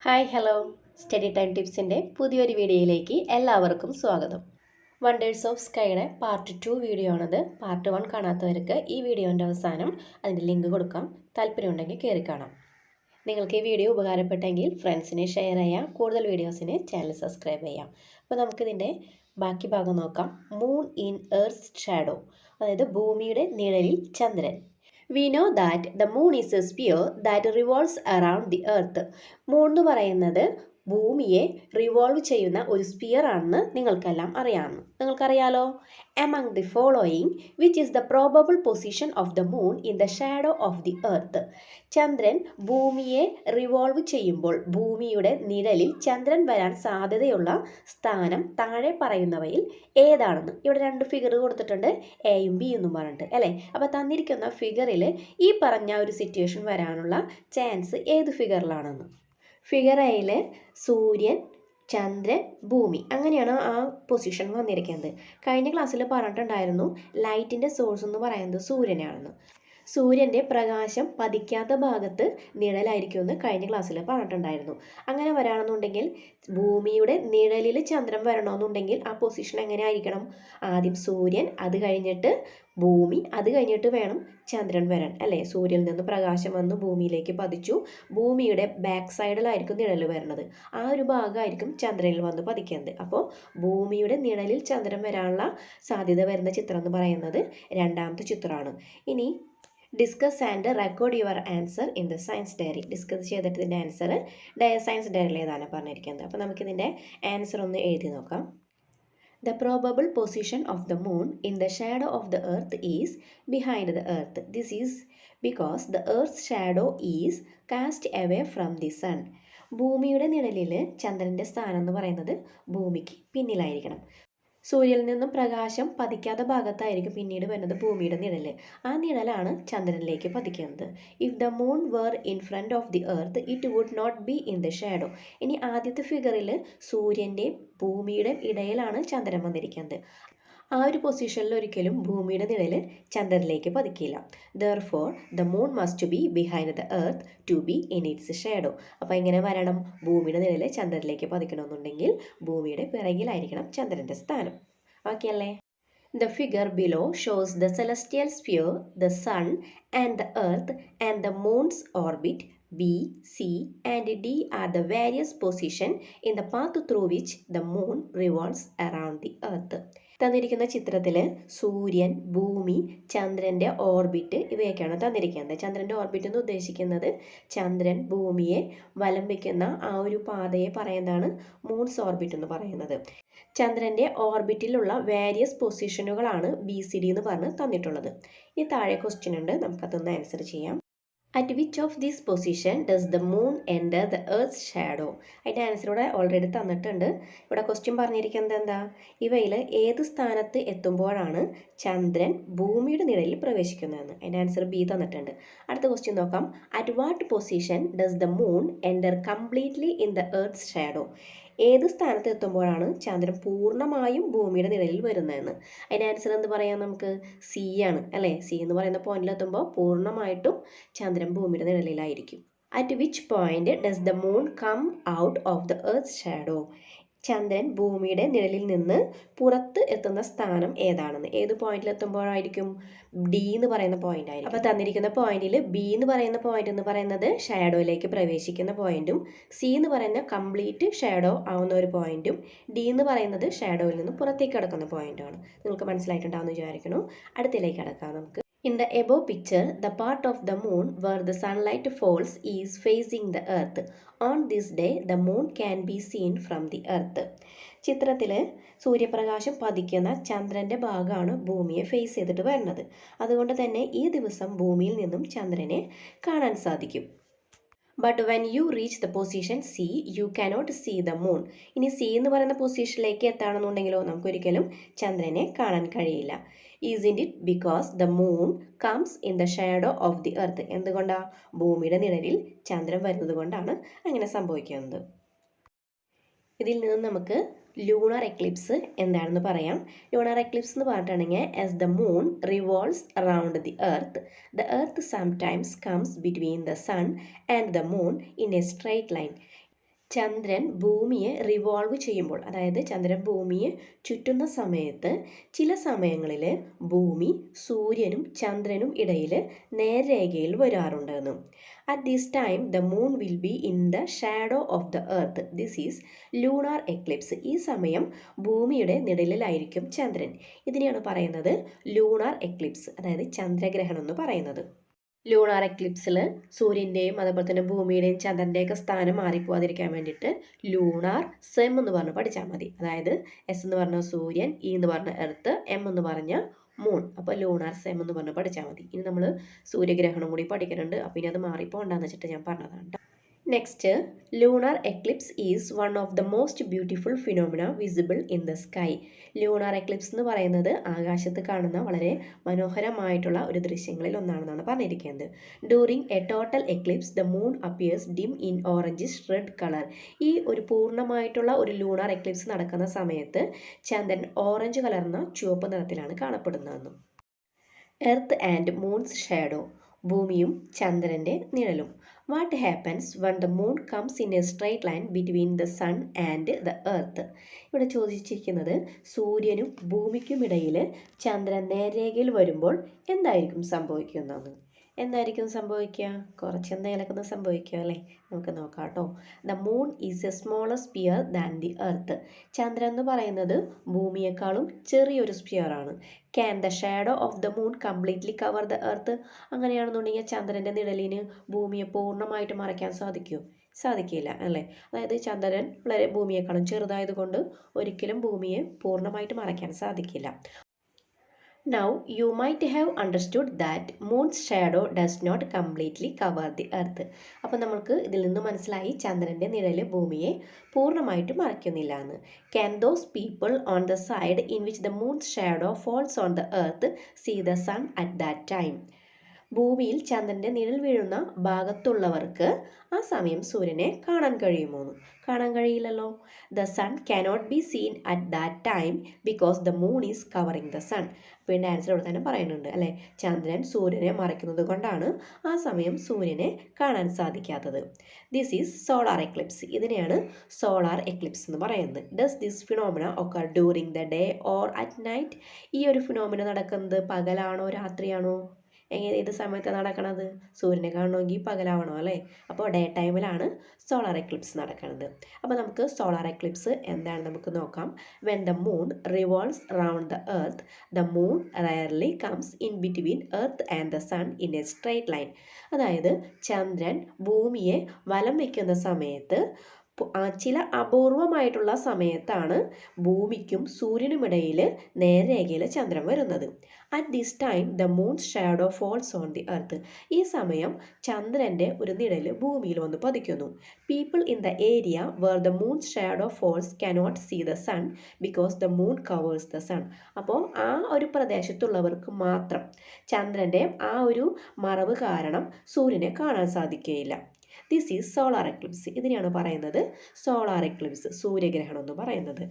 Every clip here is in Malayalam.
ഹായ് ഹലോ സ്റ്റഡി ടൈം ടിപ്സിൻ്റെ പുതിയൊരു വീഡിയോയിലേക്ക് എല്ലാവർക്കും സ്വാഗതം. വണ്ടേഴ്സ് ഓഫ് സ്കൈയുടെ പാർട്ട് 2 വീഡിയോ ആണത്. പാർട്ട് 1 കാണാത്തവർക്ക് ഈ വീഡിയോൻ്റെ അവസാനം അതിൻ്റെ ലിങ്ക് കൊടുക്കാം. താല്പര്യമുണ്ടെങ്കിൽ കയറി കാണാം. നിങ്ങൾക്ക് ഈ വീഡിയോ ഉപകാരപ്പെട്ടെങ്കിൽ ഫ്രണ്ട്സിനെ ഷെയർ ചെയ്യാം. കൂടുതൽ വീഡിയോസിന് ചാനൽ സബ്സ്ക്രൈബ് ചെയ്യാം. അപ്പോൾ നമുക്കിതിൻ്റെ ബാക്കി ഭാഗം നോക്കാം. മൂൺ ഇൻ എർത്ത് ഷാഡോ, അതായത് ഭൂമിയുടെ നിഴലിൽ ചന്ദ്രൻ. We know that the moon is a sphere that revolves around the earth. Moon എന്ന് പറയുന്നത് ഭൂമിയെ റിവോൾവ് ചെയ്യുന്ന ഒരു സ്പിയർ ആണെന്ന് നിങ്ങൾക്കറിയാലോ. Among the following, which is the probable position of the moon in the shadow of the earth? ചന്ദ്രൻ ഭൂമിയെ റിവോൾവ് ചെയ്യുമ്പോൾ ഭൂമിയുടെ നിഴലിൽ ചന്ദ്രൻ വരാൻ സാധ്യതയുള്ള സ്ഥാനം താഴെ പറയുന്നവയിൽ ഏതാണെന്ന്. ഇവിടെ രണ്ട് ഫിഗർ കൊടുത്തിട്ടുണ്ട്, എയും ബി എന്നും പറഞ്ഞിട്ട് അല്ലേ. അപ്പോൾ തന്നിരിക്കുന്ന ഫിഗറിൽ ഈ പറഞ്ഞ ഒരു സിറ്റുവേഷൻ വരാനുള്ള ചാൻസ് ഏത് ഫിഗറിലാണെന്ന്. ഫിഗർ എയിൽ സൂര്യൻ, ചന്ദ്രൻ, ഭൂമി, അങ്ങനെയാണ് ആ പൊസിഷൻ വന്നിരിക്കുന്നത്. കഴിഞ്ഞ ക്ലാസ്സിൽ പറഞ്ഞിട്ടുണ്ടായിരുന്നു ലൈറ്റിൻ്റെ സോഴ്സ് എന്ന് പറയുന്നത് സൂര്യനാണെന്ന്. സൂര്യൻ്റെ പ്രകാശം പതിക്കാത്ത ഭാഗത്ത് നിഴലായിരിക്കുമെന്ന് കഴിഞ്ഞ ക്ലാസ്സിൽ പറഞ്ഞിട്ടുണ്ടായിരുന്നു. അങ്ങനെ വരാണെന്നുണ്ടെങ്കിൽ ഭൂമിയുടെ നിഴലിൽ ചന്ദ്രൻ വരണമെന്നുണ്ടെങ്കിൽ ആ പൊസിഷൻ എങ്ങനെ ആയിരിക്കണം? ആദ്യം സൂര്യൻ, അത് കഴിഞ്ഞിട്ട് ഭൂമി, അത് കഴിഞ്ഞിട്ട് വേണം ചന്ദ്രൻ വരാൻ അല്ലേ. സൂര്യനിൽ നിന്ന് പ്രകാശം വന്ന് ഭൂമിയിലേക്ക് പതിച്ചു, ഭൂമിയുടെ ബാക്ക് സൈഡിലായിരിക്കും നിഴൽ വരുന്നത്. ആ ഒരു ഭാഗമായിരിക്കും ചന്ദ്രനിൽ വന്ന് പതിക്കുന്നത്. അപ്പോൾ ഭൂമിയുടെ നിഴലിൽ ചന്ദ്രൻ വരാനുള്ള സാധ്യത വരുന്ന ചിത്രം എന്ന് പറയുന്നത് രണ്ടാമത്തെ ചിത്രമാണ്. ഇനി discuss and record your answer in the science diary. Discuss ചെയ്തിട്ട് ഇതിൻ്റെ ആൻസർ സയൻസ് ഡയറിയിൽ ഏതാണ് പറഞ്ഞിരിക്കുന്നത്. അപ്പോൾ നമുക്കിതിൻ്റെ ആൻസർ ഒന്ന് എഴുതി നോക്കാം. The probable position of the moon in the shadow of the earth is behind the earth. This is because the earth's shadow is cast away from the sun. ഭൂമിയുടെ നിഴലിൽ ചന്ദ്രൻ്റെ സ്ഥാനം എന്ന് പറയുന്നത് ഭൂമിക്ക് പിന്നിലായിരിക്കണം. സൂര്യനിൽ നിന്നും പ്രകാശം പതിക്കാത്ത ഭാഗത്തായിരിക്കും പിന്നീട് വരുന്നത് ഭൂമിയുടെ നിഴൽ. ആ നിഴലാണ് ചന്ദ്രനിലേക്ക് പതിക്കുന്നത്. If the moon were in front of the earth it would not be in the shadow. ഇനി ആദ്യത്തെ ഫിഗറിൽ സൂര്യൻ്റെയും ഭൂമിയുടെ ഇടയിലാണ് ചന്ദ്രൻ വന്നിരിക്കുന്നത്. ആ ഒരു പൊസിഷനിൽ ഒരിക്കലും ഭൂമിയുടെ നിഴൽ ചന്ദ്രനിലേക്ക് പതിക്കില്ല. Therefore the moon must be behind the earth to be in its shadow. അപ്പോൾ എങ്ങനെ വരണം? ഭൂമിയുടെ നിഴൽ ചന്ദ്രനിലേക്ക് പതിക്കണമെന്നുണ്ടെങ്കിൽ ഭൂമിയുടെ പിറകിലായിരിക്കണം ചന്ദ്രൻ്റെ സ്ഥാനം. ഓക്കെ അല്ലേ? The figure below shows the celestial sphere, the sun and the earth, and the moon's orbit. B, C and D are the various positions in the path through which the moon revolves around the earth. തന്നിരിക്കുന്ന ചിത്രത്തിൽ സൂര്യൻ, ഭൂമി, ചന്ദ്രൻ്റെ ഓർബിറ്റ് ഇവയൊക്കെയാണ് തന്നിരിക്കുന്നത്. ചന്ദ്രൻ്റെ ഓർബിറ്റ് എന്ന് ഉദ്ദേശിക്കുന്നത് ചന്ദ്രൻ ഭൂമിയെ വലം വയ്ക്കുന്ന ആ ഒരു പാതയെ പറയുന്നതാണ് മൂൺസ് ഓർബിറ്റ് എന്ന് പറയുന്നത്. ചന്ദ്രൻ്റെ ഓർബിറ്റിലുള്ള വേരിയസ് പൊസിഷനുകളാണ് BCD എന്ന് പറഞ്ഞ് തന്നിട്ടുള്ളത്. ഈ താഴെ ക്വസ്റ്റ്യൻ ഉണ്ട്, നമുക്കതൊന്ന് ആൻസർ ചെയ്യാം. At which of this position does the moon enter the earth shadow? അതിൻ്റെ ആൻസർ ഇവിടെ ഓൾറെഡി തന്നിട്ടുണ്ട്. ഇവിടെ ക്വസ്റ്റ്യൻ പറഞ്ഞിരിക്കുന്നത് എന്താ? ഇവയിൽ ഏത് സ്ഥാനത്ത് എത്തുമ്പോഴാണ് ചന്ദ്രൻ ഭൂമിയുടെ നിഴലിൽ പ്രവേശിക്കുന്നതെന്ന്. അതിൻ്റെ ആൻസർ B തന്നിട്ടുണ്ട്. അടുത്ത ക്വസ്റ്റ്യൻ നോക്കാം. At what position does the moon enter completely in the earth shadow? ഏത് സ്ഥാനത്ത് എത്തുമ്പോഴാണ് ചന്ദ്രൻ പൂർണ്ണമായും ഭൂമിയുടെ നിഴലിൽ വരുന്നതെന്ന്. അതിൻ്റെ ആൻസർ എന്ത് പറയാം? നമുക്ക് C ആണ് അല്ലേ. C എന്ന് പറയുന്ന പോയിന്റിലെത്തുമ്പോൾ പൂർണ്ണമായിട്ടും ചന്ദ്രൻ ഭൂമിയുടെ നിഴലിലായിരിക്കും. At which point does the moon come out of the earth shadow? ചന്ദ്രൻ ഭൂമിയുടെ നിഴലിൽ നിന്ന് പുറത്ത് എത്തുന്ന സ്ഥാനം ഏതാണെന്ന്. ഏത് പോയിന്റിൽ എത്തുമ്പോഴായിരിക്കും? D എന്ന് പറയുന്ന പോയിന്റ് ആയിരിക്കും. അപ്പോൾ തന്നിരിക്കുന്ന പോയിന്റിൽ B എന്ന് പറയുന്ന പോയിന്റ് എന്ന് പറയുന്നത് ഷാഡോയിലേക്ക് പ്രവേശിക്കുന്ന പോയിന്റും, C എന്ന് പറയുന്ന കംപ്ലീറ്റ് ഷാഡോ ആവുന്ന ഒരു പോയിന്റും, D എന്ന് പറയുന്നത് ഷാഡോയിൽ നിന്ന് പുറത്തേക്ക് കിടക്കുന്ന പോയിന്റാണ്. നിങ്ങൾക്ക് മനസ്സിലായിട്ടുണ്ടാവുമെന്ന് വിചാരിക്കുന്നു. അടുത്തിലേക്ക് കിടക്കാം നമുക്ക്. In the above picture, the part of the moon where the sunlight falls is facing the earth. On this day, the moon can be seen from the earth. ചിത്രത്തിൽ സൂര്യപ്രകാശം പതിക്കുന്ന ചന്ദ്രൻ്റെ ഭാഗമാണ് ഭൂമിയെ ഫേസ് ചെയ്തിട്ട് വരുന്നത്. അതുകൊണ്ട് തന്നെ ഈ ദിവസം ഭൂമിയിൽ നിന്നും ചന്ദ്രനെ കാണാൻ സാധിക്കും. But when you reach the position C, you cannot see the moon. ഇനി C എന്ന് പറയുന്ന പൊസിഷനിലേക്ക് എത്താണെന്നുണ്ടെങ്കിലോ നമുക്കൊരിക്കലും ചന്ദ്രനെ കാണാൻ കഴിയില്ല. Isn't it because the moon comes in the shadow of the earth? എന്തുകൊണ്ടാണ്? ഭൂമിയുടെ നിഴലിൽ ചന്ദ്രൻ വരുന്നത് കൊണ്ടാണ് അങ്ങനെ സംഭവിക്കുന്നത്. ഇതിൽ നിന്ന് നമുക്ക് ലൂണർ എക്ലിപ്സ് എന്താണെന്ന് പറയാം. ലൂണർ എക്ലിപ്സ് എന്ന് പറഞ്ഞിട്ടുണ്ടെങ്കിൽ as the moon revolves around the earth sometimes comes between the sun and the moon in a straight line. ചന്ദ്രൻ ഭൂമിയെ റിവോൾവ് ചെയ്യുമ്പോൾ, അതായത് ചന്ദ്രൻ ഭൂമിയെ ചുറ്റുന്ന സമയത്ത് ചില സമയങ്ങളിൽ ഭൂമി സൂര്യനും ചന്ദ്രനും ഇടയിൽ നേർരേഖയിൽ വരാറുണ്ടെന്നും. At this time the moon will be in the shadow of the earth. This is lunar eclipse. ഈ സമയം ഭൂമിയുടെ നിഴലിലായിരിക്കും ചന്ദ്രൻ. ഇതിനെയാണ് പറയുന്നത് ലൂണാർ എക്ലിപ്സ്, അതായത് ചന്ദ്രഗ്രഹണം എന്ന് പറയുന്നത്. ലൂണാർ എക്ലിപ്സിൽ സൂര്യൻ്റെയും അതുപോലെ തന്നെ ഭൂമിയുടെയും ചന്ദ്രൻ്റെയൊക്കെ സ്ഥാനം മാറിപ്പോവാതിരിക്കാൻ വേണ്ടിയിട്ട് ലൂണാർ സെം എന്ന് പറഞ്ഞ് പഠിച്ചാൽ മതി. അതായത് എസ് എന്ന് പറഞ്ഞ സൂര്യൻ, ഇ എന്ന് പറഞ്ഞ എർത്ത്, എം എന്ന് പറഞ്ഞ മൂൺ. അപ്പോൾ ലൂണാർ സെം എന്ന് പറഞ്ഞ് പഠിച്ചാൽ മതി. ഇനി നമ്മൾ സൂര്യഗ്രഹണം കൂടി പഠിക്കുന്നുണ്ട്. അപ്പോൾ ഇനി അത് മാറിപ്പോണ്ടെന്ന് വെച്ചിട്ട് ഞാൻ പറഞ്ഞതാണ്. Next, lunar Eclipse is one of the most beautiful phenomena visible in the sky. Lunar Eclipse എന്ന് പറയുന്നത് ആകാശത്ത് കാണുന്ന വളരെ മനോഹരമായിട്ടുള്ള ഒരു ദൃശ്യങ്ങളിൽ ഒന്നാണെന്നാണ് പറഞ്ഞിരിക്കുന്നത്. During A total Eclipse the moon appears dim in orangish red colour. ഈ ഒരു പൂർണ്ണമായിട്ടുള്ള ഒരു ലൂണാർ എക്ലിപ്സ് നടക്കുന്ന സമയത്ത് ചന്ദ്രൻ ഓറഞ്ച് കലർന്ന ചുവപ്പ് നിറത്തിലാണ് കാണപ്പെടുന്നതെന്നും. Earth and moon's shadow. ഭൂമിയും ചന്ദ്രൻ്റെ നിഴലും. What happens when the moon comes in a straight line between the sun and the earth? ഇവിടെ ചോദിച്ചിരിക്കുന്നത് സൂര്യനും ഭൂമിക്കുമിടയിൽ ചന്ദ്രൻ നേർരേഖയിൽ വരുമ്പോൾ എന്തായിരിക്കും സംഭവിക്കുന്നതെന്ന്. എന്തായിരിക്കും സംഭവിക്കുക? കുറച്ച് എന്തെങ്കിലുമൊക്കെ ഒന്ന് സംഭവിക്കുക അല്ലേ? നമുക്ക് നോക്കാം കേട്ടോ. The moon is a smaller sphere than the earth. ചന്ദ്രൻ എന്ന് പറയുന്നത് ഭൂമിയേക്കാളും ചെറിയൊരു സ്പിയർ ആണ്. Can the shadow of the moon completely cover the earth? അങ്ങനെയാണെന്നുണ്ടെങ്കിൽ ചന്ദ്രൻ്റെ നിഴലിന് ഭൂമിയെ പൂർണ്ണമായിട്ട് മറയ്ക്കാൻ സാധിക്കുമോ? സാധിക്കില്ല അല്ലേ? അതായത് ചന്ദ്രൻ വളരെ ഭൂമിയേക്കാളും ചെറുതായതുകൊണ്ട് ഒരിക്കലും ഭൂമിയെ പൂർണ്ണമായിട്ട് മറയ്ക്കാൻ സാധിക്കില്ല. Now you might have understood that moon's shadow does not completely cover the earth. അപ്പോൾ നമുക്ക് ഇതിൽ നിന്ന് മനസ്സിലായി ചന്ദ്രൻ്റെ നിഴല് ഭൂമിയെ പൂർണ്ണമായിട്ട് മറയ്ക്കുന്നില്ല എന്ന്. Can those people on the side in which the moon's shadow falls on the earth see the sun at that time? ഭൂമിയിൽ ചന്ദ്രൻ്റെ നിഴൽ വീഴുന്ന ഭാഗത്തുള്ളവർക്ക് ആ സമയം സൂര്യനെ കാണാൻ കഴിയുമോ? കാണാൻ കഴിയില്ലല്ലോ. The sun cannot be seen at that time because the moon is covering the sun. അപ്പോൾ ഇതിൻ്റെ ആൻസർ ഇവിടെ തന്നെ പറയുന്നുണ്ട് അല്ലേ? ചന്ദ്രൻ സൂര്യനെ മറയ്ക്കുന്നത് കൊണ്ടാണ് ആ സമയം സൂര്യനെ കാണാൻ സാധിക്കാത്തത്. This is solar eclipse. ഇതിനെയാണ് സോളാർ എക്ലിപ്സ് എന്ന് പറയുന്നത്. Does this phenomena occur during the day or at night? ഈ ഒരു ഫിനോമിന നടക്കുന്നത് പകലാണോ രാത്രിയാണോ? ഏത് സമയത്താണ് നടക്കുന്നത്? സൂര്യനെ കാണണമെങ്കിൽ പകലാവണം അല്ലേ? അപ്പോൾ ഡേ ടൈമിലാണ് സോളാർ എക്ലിപ്സ് നടക്കുന്നത്. അപ്പോൾ നമുക്ക് സോളാർ എക്ലിപ്സ് എന്താണ് നമുക്ക് നോക്കാം. When the moon revolves round the earth the moon rarely comes in between earth and the sun in a straight line. അതായത് ചന്ദ്രൻ ഭൂമിയെ വലം വയ്ക്കുന്ന സമയത്ത് ചില അപൂർവമായിട്ടുള്ള സമയത്താണ് ഭൂമിക്കും സൂര്യനുമിടയിൽ നേർരേഖയിൽ ചന്ദ്രൻ വരുന്നത്. At this time the moon's shadow falls on the earth. ഈ സമയം ചന്ദ്രൻ്റെ ഒരു നിഴൽ ഭൂമിയിൽ വന്ന് പതിക്കുന്നു. People in the area where the moon's shadow falls cannot see the sun because the moon covers the sun. അപ്പോൾ ആ ഒരു പ്രദേശത്തുള്ളവർക്ക് മാത്രം ചന്ദ്രൻ്റെ ആ ഒരു മറവ് കാരണം സൂര്യനെ കാണാൻ സാധിക്കുകയില്ല. This is solar eclipse. ഇതിനെയാണ് പറയുന്നത് സോളാർ എക്ലിപ്സ്, സൂര്യഗ്രഹണം എന്ന് പറയുന്നത്.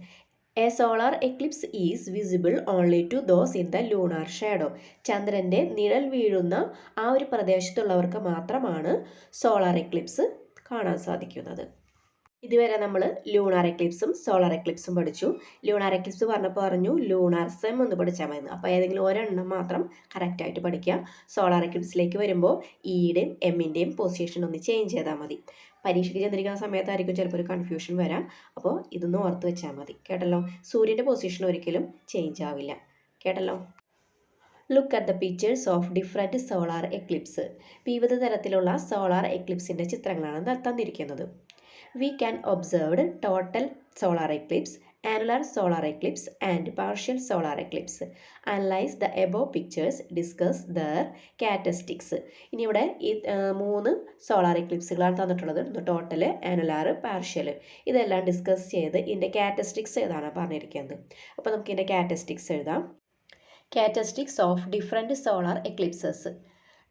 A solar eclipse is visible only to those in the lunar shadow. ചന്ദ്രൻ്റെ നിഴൽ വീഴുന്ന ആ ഒരു പ്രദേശത്തുള്ളവർക്ക് മാത്രമാണ് സോളാർ എക്ലിപ്സ് കാണാൻ സാധിക്കുന്നത്. ഇതുവരെ നമ്മൾ ലൂണാർ എക്ലിപ്സും സോളാർ എക്ലിപ്സും പഠിച്ചു. ലൂണാർ എക്ലിപ്സ് പറഞ്ഞു ലൂണാർ സെം ഒന്ന് പഠിച്ചാൽ മതി. അപ്പോൾ ഏതെങ്കിലും ഒരെണ്ണം മാത്രം കറക്റ്റായിട്ട് പഠിക്കുക. സോളാർ എക്ലിപ്സിലേക്ക് വരുമ്പോൾ ഇയുടെയും എമ്മിൻ്റെയും പൊസിഷൻ ഒന്ന് ചേഞ്ച് ചെയ്താൽ മതി. പരീക്ഷയ്ക്ക് ചെന്നിരിക്കുന്ന സമയത്തായിരിക്കും ചിലപ്പോൾ ഒരു കൺഫ്യൂഷൻ വരാം. അപ്പോൾ ഇതൊന്ന് ഓർത്ത് വെച്ചാൽ മതി. കേട്ടല്ലോ? സൂര്യൻ്റെ പൊസിഷൻ ഒരിക്കലും ചേഞ്ച് ആവില്ല. കേട്ടല്ലോ? Look at the pictures of different solar Eclipse. വിവിധ തരത്തിലുള്ള സോളാർ എക്ലിപ്സിൻ്റെ ചിത്രങ്ങളാണ് തന്നിരിക്കുന്നത്. We can observe total solar eclipse, annular solar eclipse and partial solar eclipse. Analyze the above pictures, discuss their characteristics. ഇനി ഇവിടെ ഈ 3 സോളാർ എക്ലിപ്സുകളാണ് തന്നിട്ടുള്ളത്. Total, annular, partial. ഇതെല്ലാം ഡിസ്കസ് ചെയ്ത് ഇതിൻ്റെ ക്യാരക്ടറിസ്റ്റിക്സ് ഏതാണ് പറഞ്ഞിരിക്കുന്നത്. അപ്പോൾ നമുക്ക് ഇതിൻ്റെ ക്യാരക്ടറിസ്റ്റിക്സ് എഴുതാം. Characteristics of different solar eclipses.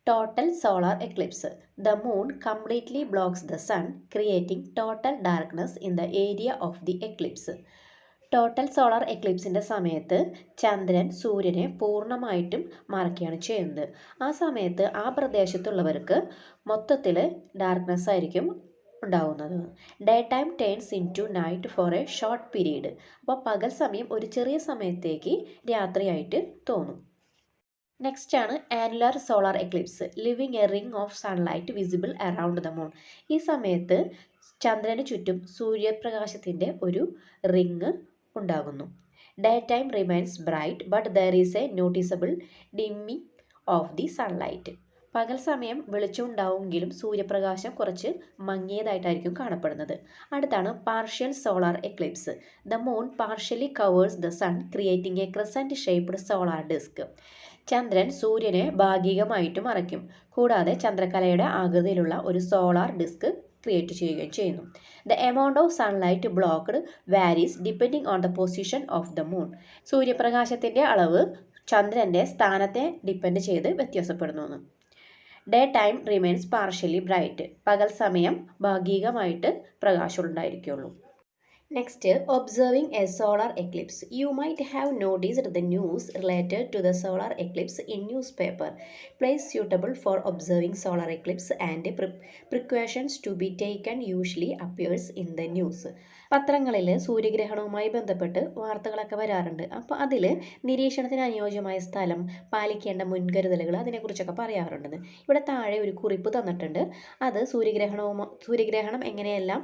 Total solar eclipse. The moon completely blocks the sun, creating total darkness in the area of the eclipse. Total solar എക്ലിപ്സിൻ്റെ സമയത്ത് ചന്ദ്രൻ സൂര്യനെ പൂർണ്ണമായിട്ടും മറയ്ക്കുകയാണ് ചെയ്യുന്നത്. ആ സമയത്ത് ആ പ്രദേശത്തുള്ളവർക്ക് മൊത്തത്തിൽ ഡാർക്ക്നെസ് ആയിരിക്കും ഉണ്ടാകുന്നത്. Day time turns into night for a short period. അപ്പോൾ പകൽ സമയം ഒരു ചെറിയ സമയത്തേക്ക് രാത്രിയായിട്ട് തോന്നും. നെക്സ്റ്റ് ആണ് annular solar eclipse, leaving a ring of sunlight visible around the moon. ഈ സമയത്ത് ചന്ദ്രന് ചുറ്റും സൂര്യപ്രകാശത്തിൻ്റെ ഒരു റിങ് ഉണ്ടാകുന്നു. Day time remains bright but there is a noticeable dimming of the sunlight. പകൽ സമയം വെളിച്ചമുണ്ടാവുമെങ്കിലും സൂര്യപ്രകാശം കുറച്ച് മങ്ങിയതായിട്ടായിരിക്കും കാണപ്പെടുന്നത്. അടുത്താണ് partial solar eclipse. The moon partially covers the sun creating a crescent shaped solar disc. ചന്ദ്രൻ സൂര്യനെ ഭാഗികമായിട്ട് മറയ്ക്കും, കൂടാതെ ചന്ദ്രക്കലയുടെ ആകൃതിയിലുള്ള ഒരു സോളാർ ഡിസ്ക് ക്രിയേറ്റ് ചെയ്യുകയും ചെയ്യുന്നു. The amount of sunlight blocked varies depending on the position of the moon. സൂര്യപ്രകാശത്തിൻ്റെ അളവ് ചന്ദ്രൻ്റെ സ്ഥാനത്തെ ഡിപ്പെൻഡ് ചെയ്ത് വ്യത്യാസപ്പെടുന്നു. Day time remains partially bright. പകൽ സമയം ഭാഗികമായിട്ട് പ്രകാശം ഉണ്ടായിരിക്കുള്ളൂ. Next, observing a solar eclipse. You might have noticed the news related to the solar eclipse in newspaper. Place suitable for observing solar eclipse and precautions to be taken usually appears in the news. പത്രങ്ങളിൽ സൂര്യഗ്രഹണവുമായി ബന്ധപ്പെട്ട് വാർത്തകളൊക്കെ വരാറുണ്ട്. അപ്പോൾ അതിൽ നിരീക്ഷണത്തിന് അനുയോജ്യമായ സ്ഥലം, പാലിക്കേണ്ട മുൻകരുതലുകൾ, അതിനെക്കുറിച്ചൊക്കെ പറയാറുണ്ടെന്ന്. ഇവിടെ താഴെ ഒരു കുറിപ്പ് തന്നിട്ടുണ്ട്. അത് സൂര്യഗ്രഹണം എങ്ങനെയെല്ലാം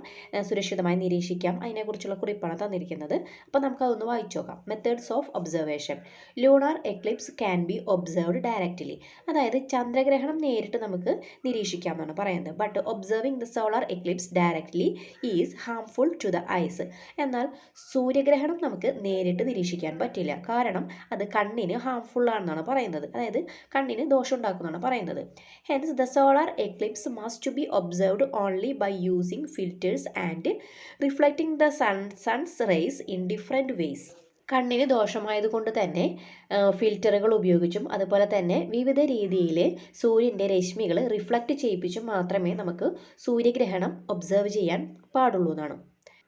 സുരക്ഷിതമായി നിരീക്ഷിക്കാം അതിനെക്കുറിച്ചുള്ള കുറിപ്പാണ് തന്നിരിക്കുന്നത്. അപ്പോൾ നമുക്കതൊന്ന് വായിച്ചു നോക്കാം. Methods of observation. Lunar eclipse can be observed directly. അതായത് ചന്ദ്രഗ്രഹണം നേരിട്ട് നമുക്ക് നിരീക്ഷിക്കാമെന്നാണ് പറയുന്നത്. But observing the solar eclipse directly is harmful to the eyes. എന്നാൽ സൂര്യഗ്രഹണം നമുക്ക് നേരിട്ട് നിരീക്ഷിക്കാൻ പറ്റില്ല, കാരണം അത് കണ്ണിന് ഹാംഫുൾ ആണെന്നാണ് പറയുന്നത്. അതായത് കണ്ണിന് ദോഷം ഉണ്ടാക്കുന്നതാണ് പറയുന്നത്. Hence the solar eclipse must be observed only by using filters and reflecting the sun's rays in different ways. കണ്ണിന് ദോഷമായതുകൊണ്ട് തന്നെ ഫിൽറ്ററുകൾ ഉപയോഗിച്ചും അതുപോലെ തന്നെ വിവിധ രീതിയിൽ സൂര്യൻ്റെ രശ്മികൾ റിഫ്ലക്റ്റ് ചെയ്യിപ്പിച്ചും മാത്രമേ നമുക്ക് സൂര്യഗ്രഹണം ഒബ്സർവ് ചെയ്യാൻ പാടുള്ളൂ എന്നാണ്.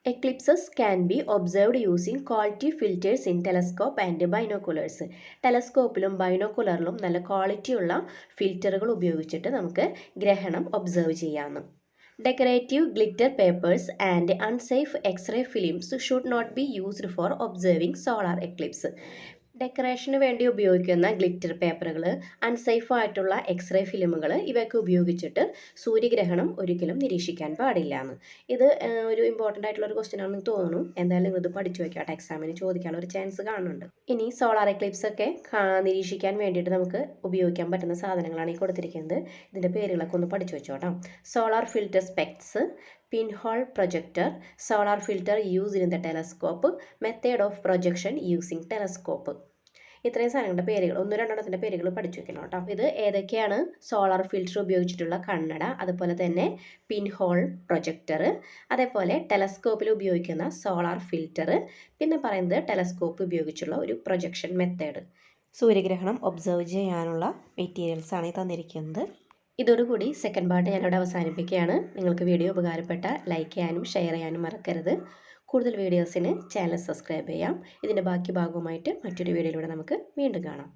Eclipses can be observed using quality filters in telescope and binoculars. ടെലസ്കോപ്പിലും ബൈനോക്കുലറിലും നല്ല ക്വാളിറ്റിയുള്ള ഫിൽറ്ററുകൾ ഉപയോഗിച്ചിട്ട് നമുക്ക് ഗ്രഹണം ഒബ്സർവ് ചെയ്യാമെന്ന്. Decorative glitter papers and unsafe X-ray films should not be used for observing solar eclipse. ഡെക്കറേഷന് വേണ്ടി ഉപയോഗിക്കുന്ന ഗ്ലിറ്റർ പേപ്പറുകൾ, അൺസേഫ് ആയിട്ടുള്ള എക്സ്റേ ഫിലിമുകൾ, ഇവയൊക്കെ ഉപയോഗിച്ചിട്ട് സൂര്യഗ്രഹണം ഒരിക്കലും നിരീക്ഷിക്കാൻ പാടില്ല എന്ന്. ഇത് ഒരു ഇമ്പോർട്ടൻ്റ് ആയിട്ടുള്ള ഒരു ക്വസ്റ്റ്യൻ ആണെന്ന് തോന്നുന്നു. എന്തായാലും ഇത് പഠിച്ചു വയ്ക്കാട്ടെ, എക്സാമിന് ചോദിക്കാനുള്ള ഒരു ചാൻസ് കാണുന്നുണ്ട്. ഇനി സോളാർ എക്ലിപ്സ് ഒക്കെ നിരീക്ഷിക്കാൻ വേണ്ടിയിട്ട് നമുക്ക് ഉപയോഗിക്കാൻ പറ്റുന്ന സാധനങ്ങളാണ് ഈ കൊടുത്തിരിക്കുന്നത്. ഇതിൻ്റെ പേരുകളൊക്കെ ഒന്ന് പഠിച്ചു വെച്ചോട്ടോ. Solar filter specs, pinhole projector, solar filter used in the telescope, method of projection using telescope. ഇത്രയും സാധനങ്ങളുടെ പേരുകൾ, രണ്ടെണ്ണത്തിൻ്റെ പേരുകൾ പഠിച്ചു വെക്കണം കേട്ടോ. ഇത് ഏതൊക്കെയാണ്? സോളാർ ഫിൽറ്റർ ഉപയോഗിച്ചിട്ടുള്ള കണ്ണട, അതുപോലെ തന്നെ പിൻഹോൾ പ്രൊജക്ടർ, അതേപോലെ ടെലസ്കോപ്പിൽ ഉപയോഗിക്കുന്ന സോളാർ ഫിൽറ്റർ, പിന്നെ പറയുന്നത് ടെലസ്കോപ്പ് ഉപയോഗിച്ചുള്ള ഒരു പ്രൊജക്ഷൻ മെത്തേഡ്. സൂര്യഗ്രഹണം ഒബ്സർവ് ചെയ്യാനുള്ള മെറ്റീരിയൽസാണ് ഈ തന്നിരിക്കുന്നത്. ഇതോടുകൂടി സെക്കൻഡ് പാർട്ട് ഞാനിവിടെ അവസാനിപ്പിക്കുകയാണ്. നിങ്ങൾക്ക് വീഡിയോ ഉപകാരപ്പെട്ട ലൈക്ക് ചെയ്യാനും ഷെയർ ചെയ്യാനും മറക്കരുത്. കൂടുതൽ വീഡിയോസിന് ചാനൽ സബ്സ്ക്രൈബ് ചെയ്യാം. ഇതിൻ്റെ ബാക്കി ഭാഗവുമായിട്ട് മറ്റൊരു വീഡിയോയിലൂടെ നമുക്ക് വീണ്ടും കാണാം.